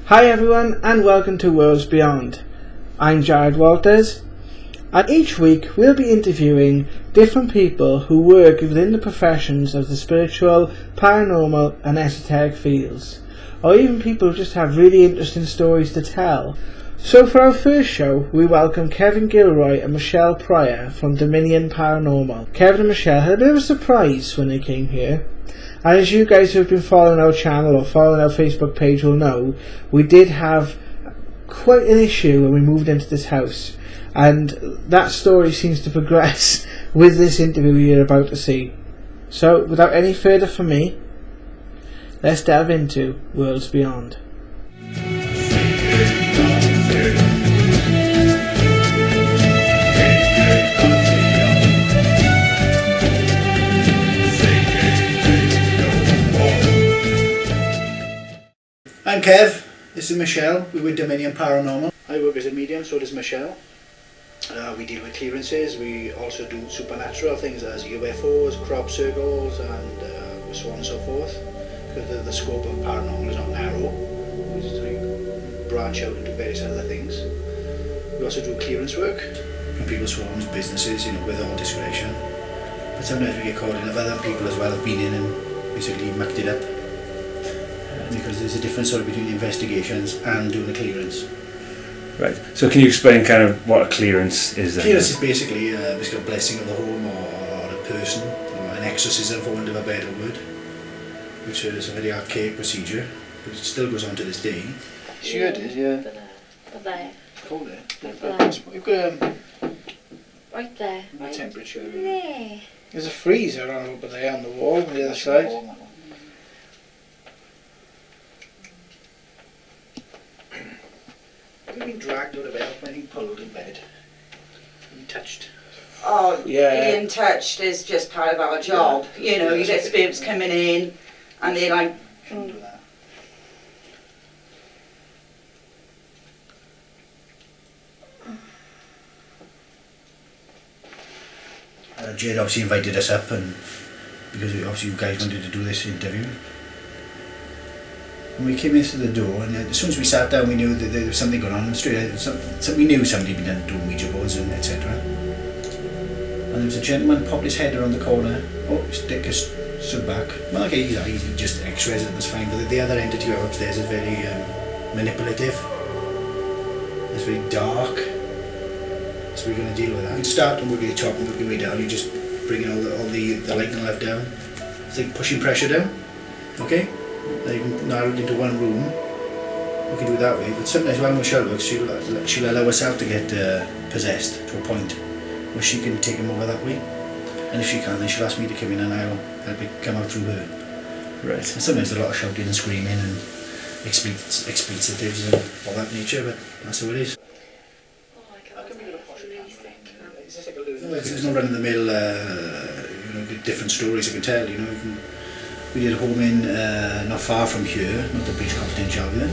Hi everyone and welcome to Worlds Beyond. I'm Jared Walters and each week we'll be interviewing different people who work within the professions of the spiritual, paranormal and esoteric fields, or even people who just have really interesting stories to tell. So for our first show we welcome Kevin Gilroy and Michelle Pryor from Dominion Paranormal. Kevin and Michelle had a bit of a surprise when they came here. And as you guys who have been following our channel or following our Facebook page will know, we did have quite an issue when we moved into this house. And that story seems to progress with this interview you're about to see. So, without any further from me, let's delve into Worlds Beyond. I'm Kev, this is Michelle, we're with Dominion Paranormal. I work as a medium, so does Michelle. We deal with clearances, we also do supernatural things as UFOs, crop circles and so on and so forth. Because the scope of paranormal is not narrow, we just branch out into various other things. We also do clearance work from people's homes, businesses, with all discretion. But sometimes we get caught in if other people as well have been in and basically mucked it up. Because there's a difference sort of between investigations and doing a clearance. Right. So can you explain kind of what a clearance is then? Clearance is basically a blessing of the home or a person, or an exorcism for want of a better word, which is a very archaic procedure, but it still goes on to this day. Sure it is, yeah. There. Cold there. We've got right there. Right temperature. Yeah. There's a freezer on over there on the wall on the other side. Have you been dragged out of bed when you pulled in bed? Have you touched? Oh, Yeah. being touched is just part of our job. Yeah. You get spirits coming in and they're like, Shouldn't do that. Jade obviously invited us up and because obviously you guys wanted to do this interview. And we came in through the door and as soon as we sat down we knew that there was something going on straight out. We knew somebody had been doing Ouija boards and etc. And there was a gentleman popped his head around the corner. Oh, his dick is stood back. Well, okay, he's just x-rays it, that's fine. But the other entity upstairs is very manipulative. It's very dark. So we're going to deal with that. You start and work your top and work your way down. You just bring all the light and love down. It's like pushing pressure down. Okay? Then you can narrow it into one room. We can do it that way. But sometimes when Michelle works, she'll allow herself to get possessed to a point where she can take him over that way. And if she can't, then she'll ask me to come in and I'll help it come out through her. Right. And sometimes there's a lot of shouting and screaming and expletives and all that nature, but that's how it is. There's no run in the mill, different stories I can tell. We did a home in not far from here, not the British Continental Jalvia,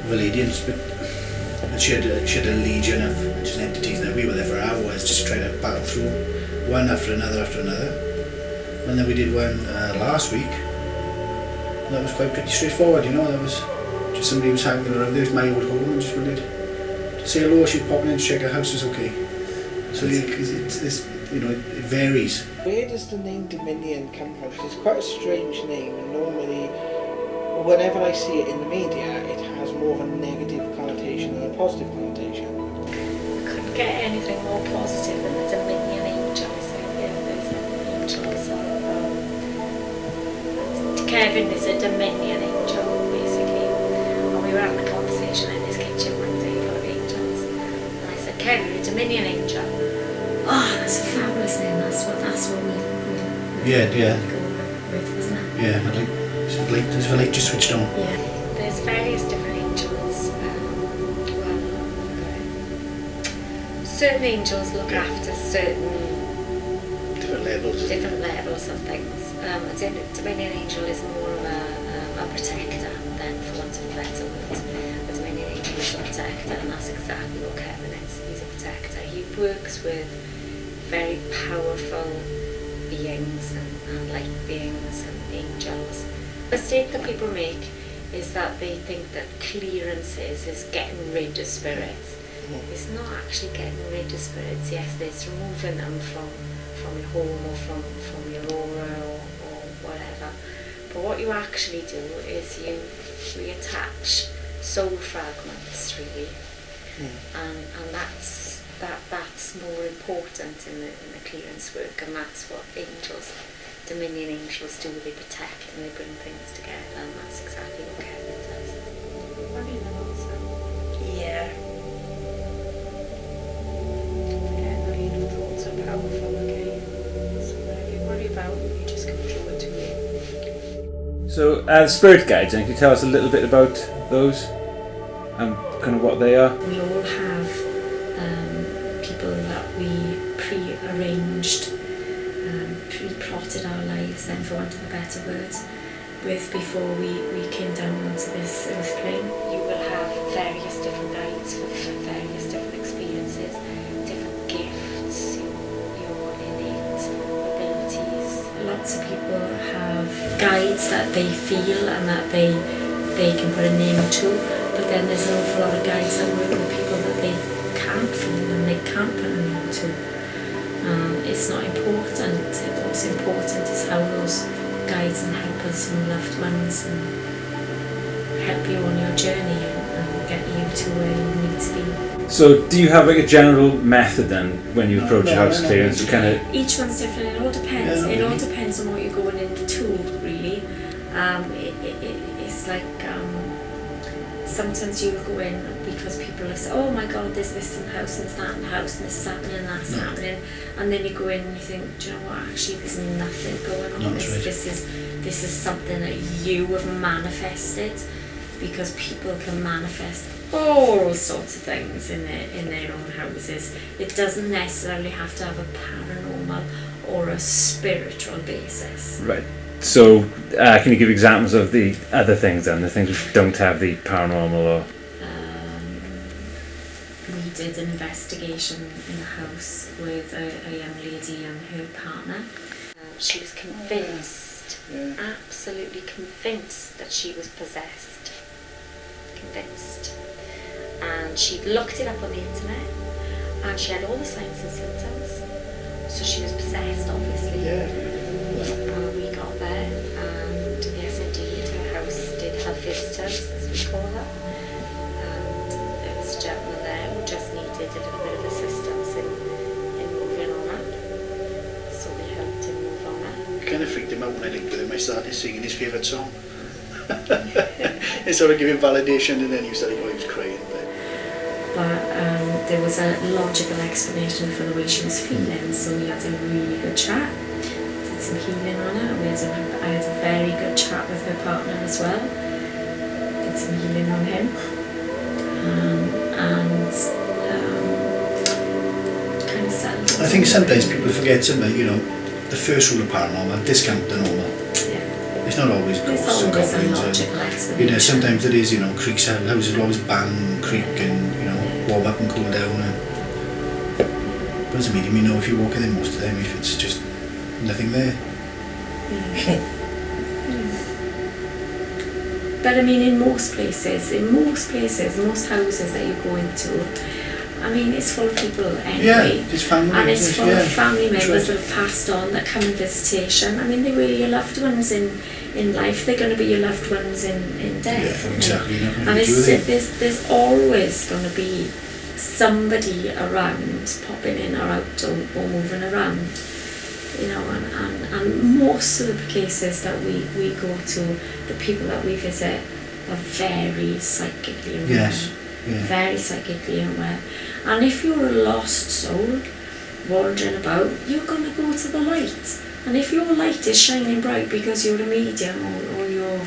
of a lady, but she had a legion of just entities, and we were there for hours just trying to battle through one after another. And then we did one last week, and that was quite pretty straightforward. That was just somebody was hanging around. There's my old home, and just wanted to say hello. She'd pop in and check her house is okay. So it varies. Where does the name Dominion come from? Because it's quite a strange name and normally whenever I see it in the media it has more of a negative connotation than a positive connotation. Couldn't get anything more positive than the Dominion angels. There's angels. Kevin is a Dominion angel basically. And we were having a conversation in his kitchen one day about angels. And I said, Kevin, you're a Dominion angel. Oh, that's a fabulous name. That's what we Yeah. go with, wasn't it? Yeah, there's a light just switched on. Yeah. There's various different angels. Certain angels look after certain Different levels of things. A Dominion angel is more of a protector than, for want of a better word. A Dominion angel is a protector, and that's exactly what Kevin is. He's a protector. He works with very powerful beings and light beings and angels. The mistake that people make is that they think that clearances is getting rid of spirits. It's not actually getting rid of spirits. Yes, it's removing them from your home or from your aura or whatever. But what you actually do is you reattach soul fragments, really, and that's more important in the clearance work, and that's what angels, Dominion angels, do. They protect and they bring things together, and that's exactly what Kevin does. What do you know about that? Yeah. Again, all your thoughts are powerful, okay? So whatever you worry about, you just come through it to me. So, spirit guides, and can you tell us a little bit about those and kind of what they are? We all have people that we pre-arranged, pre-plotted our lives, then for want of a better word, with before we came down onto this earth plane. You will have various different guides with various different experiences, different gifts, your innate abilities. Lots of people have guides that they feel and that they can put a name to, but then there's an awful lot of guides that work with people that they can't feel and they can't put a name to. It's not important. What's important is how those guides and helpers and loved ones and help you on your journey and get you to where you need to be. So, do you have like a general method then when you approach a house clearance? Kind of. Each one's different. It all depends. It all depends on what you're going into, really. It's like sometimes you'll go in because people will say, oh my god, there's this in the house and there's that in the house and this is happening and that's happening, and then you go in and you think, do you know what, actually there's nothing going on. This is something that you have manifested, because people can manifest all sorts of things in their own houses. It doesn't necessarily have to have a paranormal or a spiritual basis. Right. So, can you give examples of the other things then, the things which don't have the paranormal or? We did an investigation in the house with a young lady and her partner. She was convinced, absolutely convinced that she was possessed. Convinced. And she'd looked it up on the internet and she had all the signs and symptoms. So she was possessed, obviously. We got there and yes indeed, her house did have visitors, as we call her. And there was a gentleman there who just needed a little bit of assistance in moving on her. So we helped him move on her. Kind of freaked him out when I linked with him. I started singing his favourite song. It sort of gave him validation, and then he started going, he was crying. But there was a logical explanation for the way she was feeling, so we had a really good chat, did some healing on her. I had a very good chat with her partner as well, did some healing on him, and kind of settled. I think sometimes people forget something, the first rule of paranormal, discount the normal. It's not always ghosts and goblins. Sometimes it is, creaks, houses will always bang, creak, and warm up and cool down. But doesn't mean if you walk in there most of the time, if it's just nothing there. But I mean, in most places, most houses that you go into, it's full of people anyway. Yeah, it's family. And it's full of family members that have passed on, that come in visitation. They were your loved ones in life, they're going to be your loved ones in death. Yeah, exactly. And there's always going to be somebody around, popping in or out or moving around. And most of the cases that we go to, the people that we visit are very psychically aware. Yes. Yeah. Very psychically aware. And if you're a lost soul wandering about, you're going to go to the light. And if your light is shining bright because you're a medium or your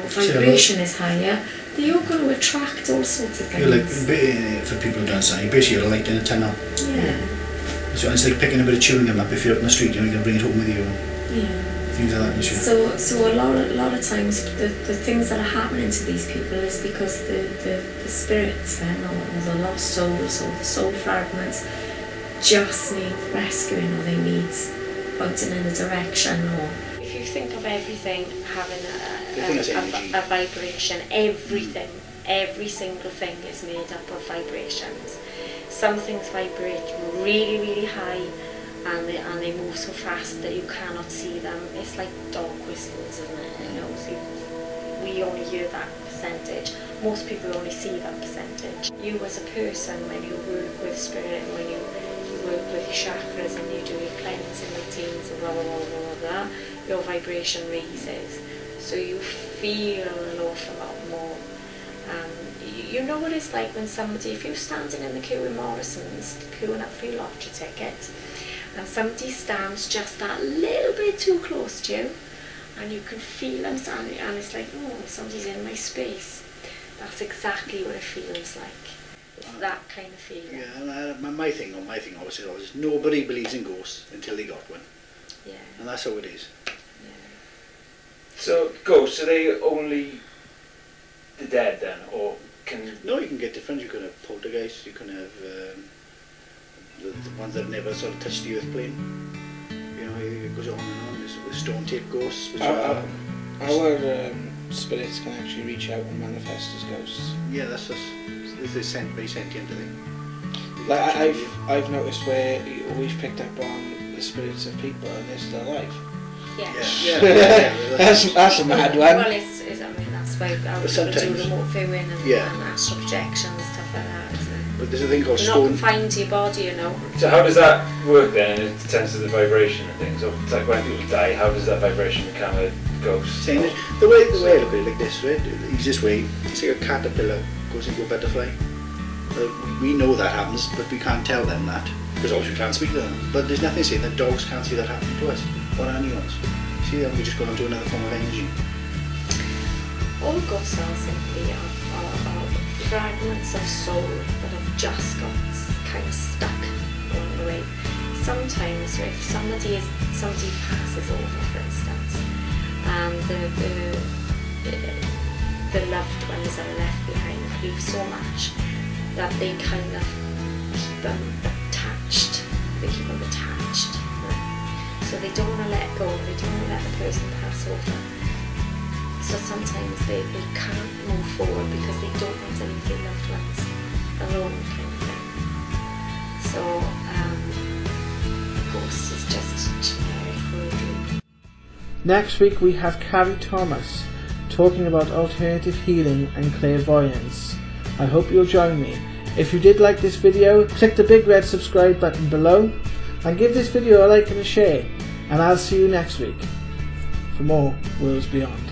vibration is higher, then you're going to attract all sorts of things. You're like, for people who don't understand, you're basically a light in a tunnel. Yeah. So it's like picking a bit of chewing gum up if you're out in the street, you're going to bring it home with you. Yeah. Things like that. So a lot of times the things that are happening to these people is because the spirits then, or the lost souls or the soul fragments, just need rescuing, or they need pointing in a direction. Or if you think of everything having They think it's energy. a vibration, everything, every single thing is made up of vibrations. Some things vibrate really, really high, and they move so fast that you cannot see them. It's like dog whistles, isn't it? You know, so we only hear that percentage. Most people only see that percentage. You as a person, when you work with spirit, when you work with your chakras and you do your cleansing routines and blah blah blah blah blah, your vibration raises. So you feel an awful lot more. You know what it's like when somebody, if you're standing in the queue in Morrison's, queuing up for your lottery ticket, and somebody stands just that little bit too close to you, and you can feel them standing, and it's like, oh, somebody's in my space. That's exactly what it feels like. It's that kind of feeling. Yeah, and my thing obviously is nobody believes in ghosts until they got one. Yeah. And that's how it is. Yeah. So ghosts, are they only the dead then, or can... No, you can get different. You can have poltergeists, you can have the ones that never sort of touched the earth plane. You know, it goes on and on. There's stone tape ghosts, which are... Our spirits can actually reach out and manifest as ghosts. Yeah, that's just... It's very sentient, I think. Like I've noticed where we've picked up on the spirits of people and they're still alive. Yeah. Yeah. That's a mad one. Well, it's I mean, that's why I would do sometimes- remote viewing and astral projection and stuff like that, isn't it? But there's a thing called You're not stone... confined to your body, you know. So how does that work then in terms of the vibration and things? So it's like when people die, how does that vibration become a ghost? Saying it, the way I look at it like this, right? The easiest way, it's like a caterpillar goes into a butterfly. We know that happens, but we can't tell them that because obviously we can't speak to them. But there's nothing saying that dogs can't see that happening to us or animals. See, then we just go on to another form of energy. All ghosts are simply are fragments of soul that have just got kind of stuck along the way. Sometimes, if somebody passes over, for instance, and the loved ones that are left behind grieve so much that they kind of keep them attached. They keep them attached. Right? So they don't want to let go. They don't want to let the person pass over. So sometimes they can't move forward because they don't want to leave their loved ones alone, kind of thing. So ghost is just a generic word. Next week we have Carrie Thomas talking about alternative healing and clairvoyance. I hope you'll join me. If you did like this video, click the big red subscribe button below and give this video a like and a share, and I'll see you next week for more Worlds Beyond.